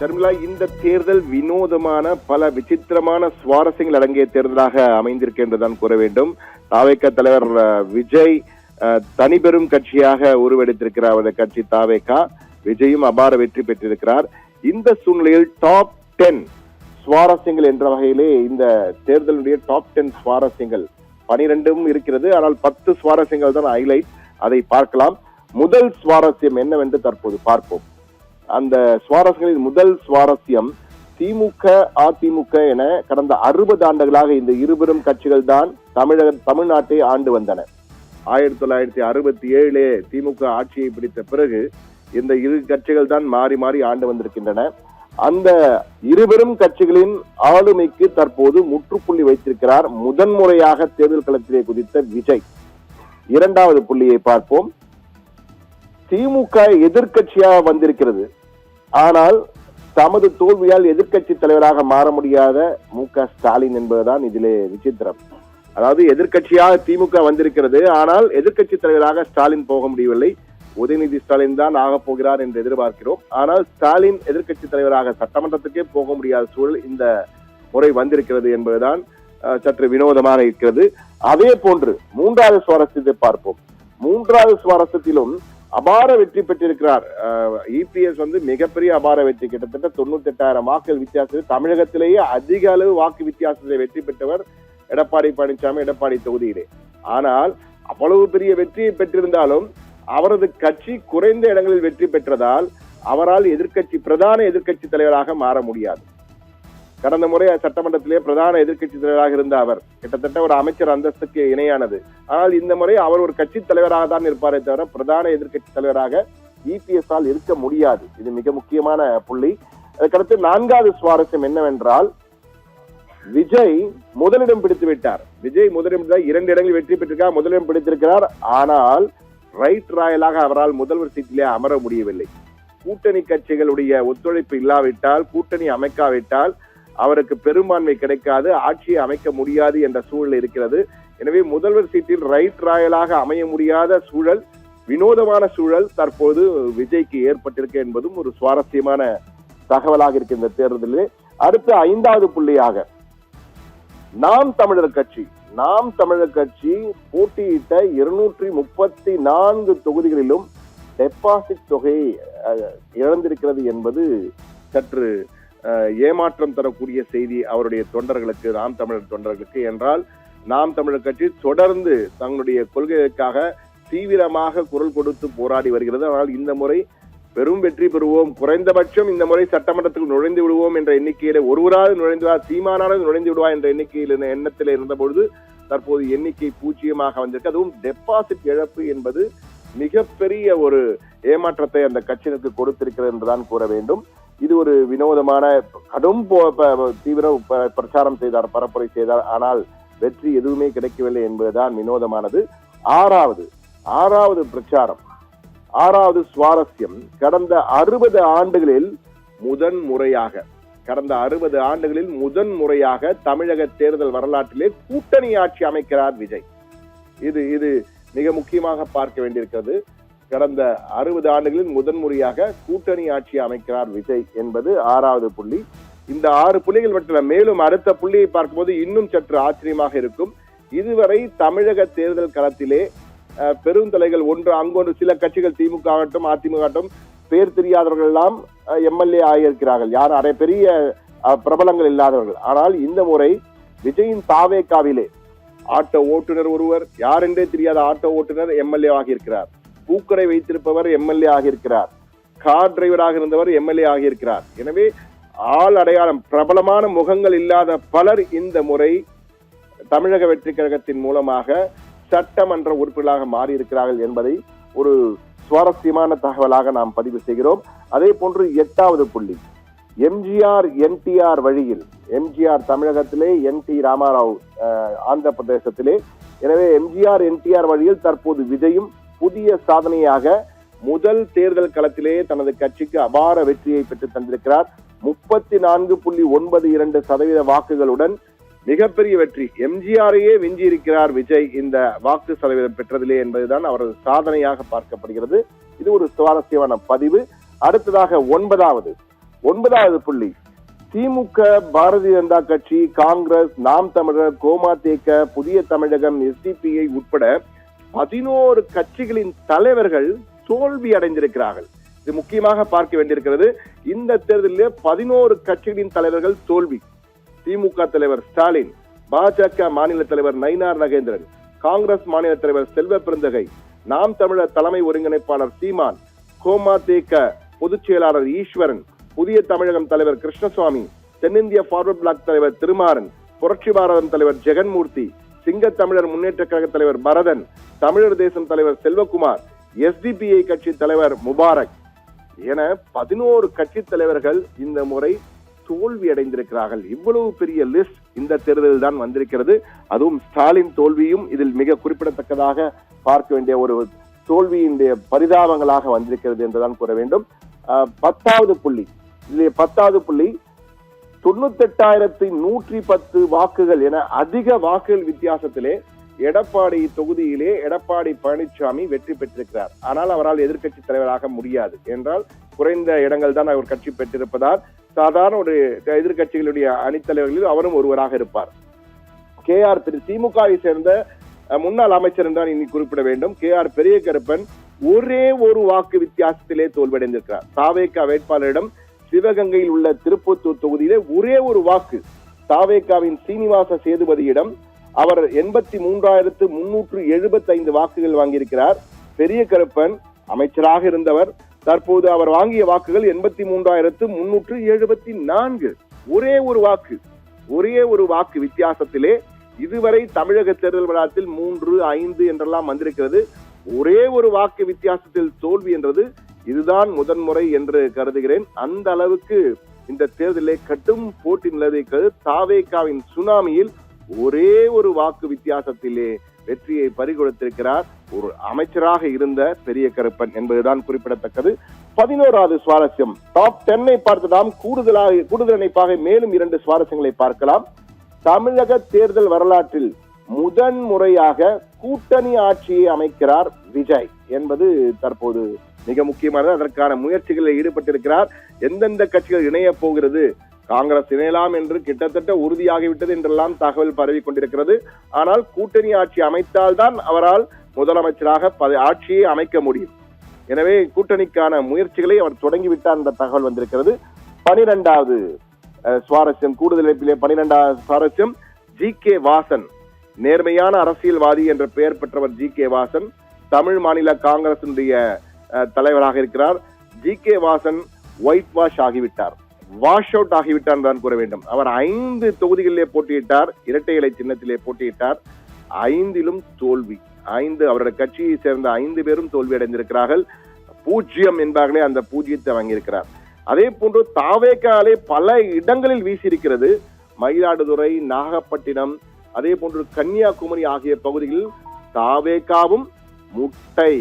ஷர்மிளா, இந்த தேர்தல் வினோதமான பல விசித்திரமான சுவாரஸ்யங்கள் அடங்கிய தேர்தலாக அமைந்திருக்கின்றதான் கூற வேண்டும். தாவேகா தலைவர் விஜய் தனிபெரும் கட்சியாக உருவெடுத்திருக்கிறார். அவரது கட்சி தாவேகா. விஜயும் அபார வெற்றி பெற்றிருக்கிறார். இந்த சூழ்நிலையில் டாப் 10 சுவாரஸ்யங்கள் என்ற வகையிலே இந்த தேர்தலுடைய டாப் 10 சுவாரஸ்யங்கள் 12 இருக்கிறது. ஆனால் 10 சுவாரஸ்யங்கள் தான் ஹைலைட். அதை பார்க்கலாம். முதல் சுவாரஸ்யம் என்னவென்று தற்போது பார்ப்போம். அந்த சுவாரஸ்யங்களில் முதல் சுவாரஸ்யம், திமுக அதிமுக என கடந்த 60 ஆண்டுகளாக இந்த இருபெரும் கட்சிகள் தான் தமிழ்நாட்டை ஆண்டு வந்தன. 1967 திமுக ஆட்சியை பிடித்த பிறகு இந்த இரு கட்சிகள் தான் மாறி மாறி ஆண்டு வந்திருக்கின்றன. அந்த இருபெரும் கட்சிகளின் ஆளுமைக்கு தற்போது முற்றுப்புள்ளி வைத்திருக்கிறார் முதன்முறையாக தேர்தல் களத்திலே குதித்த விஜய். இரண்டாவது புள்ளியை பார்ப்போம். திமுக எதிர்கட்சியாக வந்திருக்கிறது. ஆனால் தமது தோல்வியால் எதிர்கட்சி தலைவராக மாற முடியாத மு.க. ஸ்டாலின் என்பதுதான் இதிலே விசித்திரம். அதாவது எதிர்கட்சியாக திமுக வந்திருக்கிறது, ஆனால் எதிர்கட்சி தலைவராக ஸ்டாலின் போக முடியவில்லை. உதயநிதி ஸ்டாலின் தான் ஆக போகிறார் என்று எதிர்பார்க்கிறோம். ஆனால் ஸ்டாலின் எதிர்கட்சி தலைவராக சட்டமன்றத்துக்கே போக முடியாத சூழல் இந்த முறை வந்திருக்கிறது என்பதுதான் சற்று வினோதமாக இருக்கிறது. அதே போன்று மூன்றாவது சுவாரஸ்யத்தை பார்ப்போம். மூன்றாவது சுவாரஸ்யத்திலும் அபார வெற்றி பெற்றிருக்கிறார் இபிஎஸ். மிகப்பெரிய அபார வெற்றி, கிட்டத்தட்ட 98,000 வாக்குகள் வித்தியாசத்தில் தமிழகத்திலேயே அதிக அளவு வாக்கு வித்தியாசத்தை வெற்றி பெற்றவர் எடப்பாடி பழனிசாமி, எடப்பாடி தொகுதியிலே. ஆனால் அவ்வளவு பெரிய வெற்றியை பெற்றிருந்தாலும் அவரது கட்சி குறைந்த இடங்களில் வெற்றி பெற்றதால் அவரால் பிரதான எதிர்கட்சி தலைவராக மாற முடியாது. கடந்த முறை சட்டமன்றத்திலே பிரதான எதிர்கட்சி தலைவராக இருந்த அவர் கிட்டத்தட்ட ஒரு அமைச்சர் அந்தஸ்துக்கு இணையானது. ஆனால் இந்த முறை அவர் ஒரு கட்சி தலைவராக தான் இருப்பாரே தவிர பிரதான எதிர்கட்சி தலைவராக இபிஎஸ் ஆல் இருக்க முடியாது. இது மிக முக்கியமான புள்ளி. அதுக்கடுத்து நான்காவது சுவாரஸ்யம் என்னவென்றால், விஜய் முதலிடம் பிடித்து விட்டார். விஜய் முதலிடம் 2 இடங்களில் வெற்றி பெற்றிருக்கார், முதலிடம் பிடித்திருக்கிறார். ஆனால் ரைட் ராயலாக அவரால் முதல்வர் சீட்டிலே அமர முடியவில்லை. கூட்டணி கட்சிகளுடைய ஒத்துழைப்பு இல்லாவிட்டால், கூட்டணி அமைக்காவிட்டால் அவருக்கு பெரும்பான்மை கிடைக்காது, ஆட்சியை அமைக்க முடியாது என்ற சூழல் இருக்கிறது. எனவே முதல்வர் சீட்டில் ரைட் ராயலாக அமைய முடியாத சூழல், வினோதமான சூழல் தற்போது விஜய்க்கு ஏற்பட்டிருக்கு என்பதும் ஒரு சுவாரஸ்யமான தகவலாக இருக்கு இந்த தேர்தலில். அடுத்த 5வது புள்ளியாக நாம் தமிழர் கட்சி போட்டியிட்ட 234 தொகுதிகளிலும் டெபாசிட் தொகையை இழந்திருக்கிறது என்பது சற்று ஏமாற்றம் தரக்கூடிய செய்தி அவருடைய தொண்டர்களுக்கு, நாம் தமிழர் தொண்டர்களுக்கு. என்றால் நாம் தமிழர் கட்சி தொடர்ந்து தங்களுடைய கொள்கைகளுக்காக தீவிரமாக குரல் கொடுத்து போராடி வருகிறது. ஆனால் இந்த முறை பெரும் வெற்றி பெறுவோம், குறைந்தபட்சம் இந்த முறை சட்டமன்றத்துக்கு நுழைந்து விடுவோம் என்ற எண்ணிக்கையில ஒருவராவது நுழைந்துவார், சீமானாவது நுழைந்து விடுவார் என்ற எண்ணத்தில் இருந்தபொழுது தற்போது எண்ணிக்கை 0 வந்திருக்கு. அதுவும் டெபாசிட் இழப்பு என்பது மிகப்பெரிய ஒரு ஏமாற்றத்தை அந்த கட்சியினருக்கு கொடுத்திருக்கிறது என்றுதான் கூற வேண்டும். இது ஒரு வினோதமான கடும் தீவிர பிரச்சாரம் செய்தார், பரப்புரை செய்தார். ஆனால் வெற்றி எதுவுமே கிடைக்கவில்லை என்பதுதான் வினோதமானது. ஆறாவது பிரச்சாரம், 6வது சுவாரஸ்யம், கடந்த 60 ஆண்டுகளில் முதன்முறையாக தமிழக தேர்தல் வரலாற்றிலே கூட்டணி ஆட்சி அமைக்கிறார் விஜய். இது மிக முக்கியமாக பார்க்க வேண்டியிருக்கிறது. கடந்த 60 ஆண்டுகளில் முதன்முறையாக கூட்டணி ஆட்சி அமைக்கிறார் விஜய் என்பது 6வது புள்ளி. இந்த 6 புள்ளிகள் மட்டும் மேலும் அடுத்த புள்ளியை பார்க்கும்போது இன்னும் சற்று ஆச்சரியமாக இருக்கும். இதுவரை தமிழக தேர்தல் களத்திலே பெருந்தலைகள் அங்கொன்று சில கட்சிகள் திமுக ஆகட்டும் அதிமுக ஆகட்டும் பேர் தெரியாதவர்கள் எல்லாம் எம்எல்ஏ ஆகியிருக்கிறார்கள், யார் அரை பெரிய பிரபலங்கள் இல்லாதவர்கள். ஆனால் இந்த முறை விஜயின் தாவேகாவிலே ஆட்டோ ஓட்டுநர் ஒருவர், யாரென்றே தெரியாத ஆட்டோ ஓட்டுநர் எம்எல்ஏ ஆகியிருக்கிறார், பூக்கடை வைத்திருப்பவர் எம்எல்ஏ ஆகியிருக்கிறார், கார் டிரைவராக இருந்தவர் எம்எல்ஏ ஆகியிருக்கிறார். எனவே ஆள் அடையாளம் பிரபலமான முகங்கள் இல்லாத பலர் இந்த முறை தமிழக வெற்றி கழகத்தின் மூலமாக சட்டமன்ற உறுப்பினர்களாக மாறி இருக்கிறார்கள் என்பதை ஒரு சுவாரஸ்யமான தகவலாக நாம் பதிவு செய்கிறோம். அதே போன்று 8வது புள்ளி, எம்ஜிஆர் என்டிஆர் வழியில், எம்ஜிஆர் தமிழகத்திலே, என்டி ராமாராவ் ஆந்திர பிரதேசத்திலே. எனவே எம்ஜிஆர் என்டிஆர் வழியில் தற்போது விஜயும் புதிய சாதனையாக முதல் தேர்தல் களத்திலே தனது கட்சிக்கு அபார வெற்றியை பெற்று தந்திருக்கிறார். 34.92% வாக்குகளுடன் மிகப்பெரிய வெற்றி, எம்ஜிஆரையே விஞ்சி இருக்கிறார் விஜய் இந்த வாக்கு சதவீதம் பெற்றதிலே என்பதுதான் அவரது சாதனையாக பார்க்கப்படுகிறது. இது ஒரு சுவாரஸ்யமான பதிவு. அடுத்ததாக 9வது, 9வது புள்ளி, திமுக, பாரதிய ஜனதா கட்சி, காங்கிரஸ், நாம் தமிழர், கோமாதேக, புதிய தமிழகம், எஸ்டிபிஐ உட்பட 11 கட்சிகளின் தலைவர்கள் தோல்வி அடைந்திருக்கிறார்கள். இது முக்கியமாக பார்க்க வேண்டியிருக்கிறது. இந்த தேர்தலில் 11 கட்சிகளின் தலைவர்கள் தோல்வி. திமுக தலைவர் ஸ்டாலின், பாஜக மாநில தலைவர் நயினார் நாகேந்திரன், காங்கிரஸ் மாநில தலைவர் செல்வ பெருந்தகை, நாம் தமிழர் தலைமை ஒருங்கிணைப்பாளர் சீமான், கோமாதேக பொதுச் செயலாளர் ஈஸ்வரன், புதிய தமிழகம் தலைவர் கிருஷ்ணசுவாமி, தென்னிந்திய பார்வர்ட் பிளாக் தலைவர் திருமாறன், புரட்சி பாரதம் தலைவர் ஜெகன்மூர்த்தி, சிங்க தமிழர் முன்னேற்ற கழக தலைவர் பரதன், தமிழர் தேசம் தலைவர் செல்வகுமார், எஸ்டிபிஐ கட்சி தலைவர் முபாரக் என 11 கட்சி தலைவர்கள் இந்த முறை தோல்வி அடைந்திருக்கிறார்கள். இவ்வளவு பெரிய லிஸ்ட் இந்த தேர்தலில் தான் வந்திருக்கிறது. அதுவும் ஸ்டாலின் தோல்வியும் இதில் மிக குறிப்பிடத்தக்கதாக பார்க்க வேண்டிய ஒரு தோல்வியினுடைய பரிதாபங்களாக வந்திருக்கிறது என்றுதான் கூற வேண்டும். 10வது புள்ளி, 98,110 வாக்குகள் என அதிக வாக்குகள் வித்தியாசத்திலே எடப்பாடி தொகுதியிலே எடப்பாடி பழனிசாமி வெற்றி பெற்றிருக்கிறார். ஆனால் அவரால் எதிர்க்கட்சி தலைவராக முடியாது என்றால் குறைந்த இடங்கள் தான் அவர் கட்சி பெற்றிருப்பதால் சாதாரண ஒரு எதிர்கட்சிகளுடைய அணித்தலைவர்களில் அவரும் ஒருவராக இருப்பார். KR திமுகவை சேர்ந்த முன்னாள் அமைச்சர் என்றால் இனி குறிப்பிட வேண்டும். KR பெரிய கருப்பன் ஒரே ஒரு வாக்கு வித்தியாசத்திலே தோல்வியடைந்திருக்கிறார். தாவேகா வேட்பாளரிடம் சிவகங்கையில் உள்ள திருப்பத்தூர் தொகுதியிலே ஒரே ஒரு வாக்கு, தாவேகாவின் சீனிவாச சேதுபதியிடம் அவர் 83,375 வாக்குகள் வாங்கியிருக்கிறார். பெரிய கருப்பன் அமைச்சராக இருந்தவர். தற்போது அவர் வாங்கிய வாக்குகள் 83,374. ஒரே ஒரு வாக்கு வித்தியாசத்திலே இதுவரை தமிழக தேர்தல் விழாத்தில் 3, 5 என்றெல்லாம் வந்திருக்கிறது. ஒரே ஒரு வாக்கு வித்தியாசத்தில் தோல்வி என்றது இதுதான் முதன்முறை என்று கருதுகிறேன். அந்த அளவுக்கு இந்த தேர்தலை கட்டும் போட்டி நிலவுகிறது. தாவேகாவின் சுனாமியில் ஒரே ஒரு வாக்கு வித்தியாசத்திலே வெற்றியை பறிகொடுத்திருக்கிறார் ஒரு அமைச்சராக இருந்த பெரிய கருப்பன் என்பதுதான் குறிப்பிடத்தக்கது. 11வது சுவாரஸ்யம், டாப் 10 பார்த்து நாம் கூடுதல் இணைப்பாக மேலும் 2 சுவாரஸ்யங்களை பார்க்கலாம். தமிழக தேர்தல் வரலாற்றில் முதன்முறையாக கூட்டணி ஆட்சியை அமைக்கிறார் விஜய் என்பது தற்போது மிக முக்கியமானது. அதற்கான முயற்சிகளில் ஈடுபட்டிருக்கிறார். எந்தெந்த கட்சிகள் இணைய போகிறது, காங்கிரஸ் இணையலாம் என்று கிட்டத்தட்ட உறுதியாகிவிட்டது என்றெல்லாம் தகவல் பரவி கொண்டிருக்கிறது. ஆனால் கூட்டணி ஆட்சி அமைத்தால்தான் அவரால் முதலமைச்சராக ஆட்சியை அமைக்க முடியும். எனவே கூட்டணிக்கான முயற்சிகளை அவர் தொடங்கிவிட்டார் என்ற தகவல் வந்திருக்கிறது. 12வது சுவாரஸ்யம், கூடுதல் இணைப்பிலே 12வது சுவாரஸ்யம், GK வாசன், நேர்மையான அரசியல்வாதி என்ற பெயர் பெற்றவர் GK வாசன் தமிழ் மாநில காங்கிரசினுடைய தலைவராக இருக்கிறார். GK வாசன் ஒயிட் வாஷ் ஆகிவிட்டார், வாஷ் அவுட் ஆகிவிட்டார் தான் கூற வேண்டும். அவர் 5 தொகுதிகளிலே போட்டியிட்டார், இரட்டை இலை சின்னத்திலே போட்டியிட்டார். 5லும் தோல்வி. அவருடைய கட்சியை சேர்ந்த 5 பேரும் தோல்வி அடைந்திருக்கிறார்கள். 0 என்பார்களே அந்த 0 வாங்கியிருக்கிறார். அதே போன்று தாவேகாலே பல இடங்களில் வீசியிருக்கிறது. மயிலாடுதுறை, நாகப்பட்டினம், அதே போன்று கன்னியாகுமரி ஆகிய பகுதிகளில் தாவேகாவும் முட்டை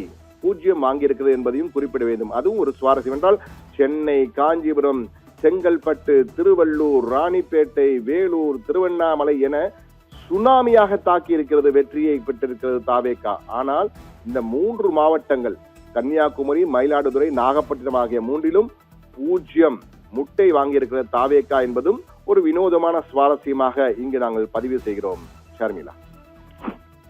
0 வாங்கியிருக்கிறது என்பதையும் குறிப்பிட வேண்டும். அதுவும் ஒரு சுவாரஸ்யம் என்றால் சென்னை, காஞ்சிபுரம், செங்கல்பட்டு, திருவள்ளூர், ராணிப்பேட்டை, வேலூர், திருவண்ணாமலை என சுனாமியாக தாக்கி இருக்கிறது, வெற்றியை பெற்றிருக்கிறது தாவேகா. ஆனால் இந்த 3 மாவட்டங்கள் கன்னியாகுமரி, மயிலாடுதுறை, நாகப்பட்டினம் ஆகிய 3லும் 0 முட்டை வாங்கியிருக்கிற தாவேகா என்பதும் ஒரு வினோதமான சுவாரஸ்யமாக இங்கு நாங்கள் பதிவு செய்கிறோம். ஷர்மிளா.